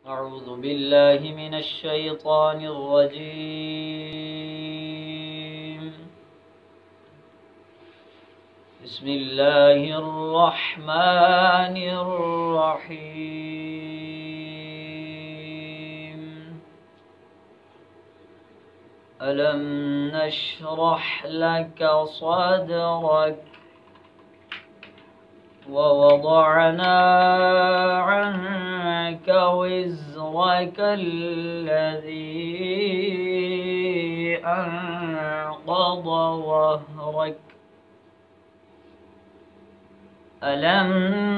أعوذ بالله من الشيطان الرجيم. بسم الله الرحمن الرحيم. ألم نشرح لك صدرك ووضعنا عنك وزرك الذي أنقض ظهرك. ألم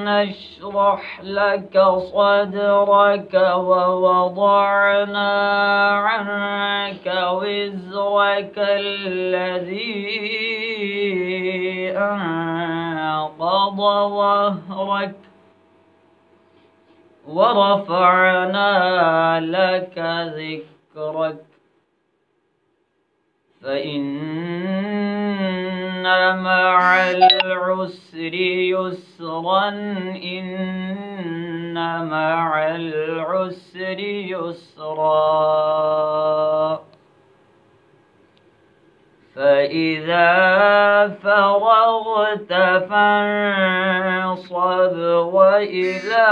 نشرح لك صدرك ووضعنا عنك وزرك الذي أنقض ظهرك ورفعنا لك ذكرك فإن مع العسر يسرا إن مع العسر يسرا فإذا فرغت فانصب وإلى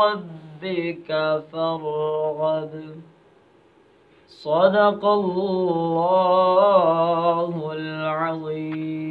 ربك فارغب. صدق الله العظيم.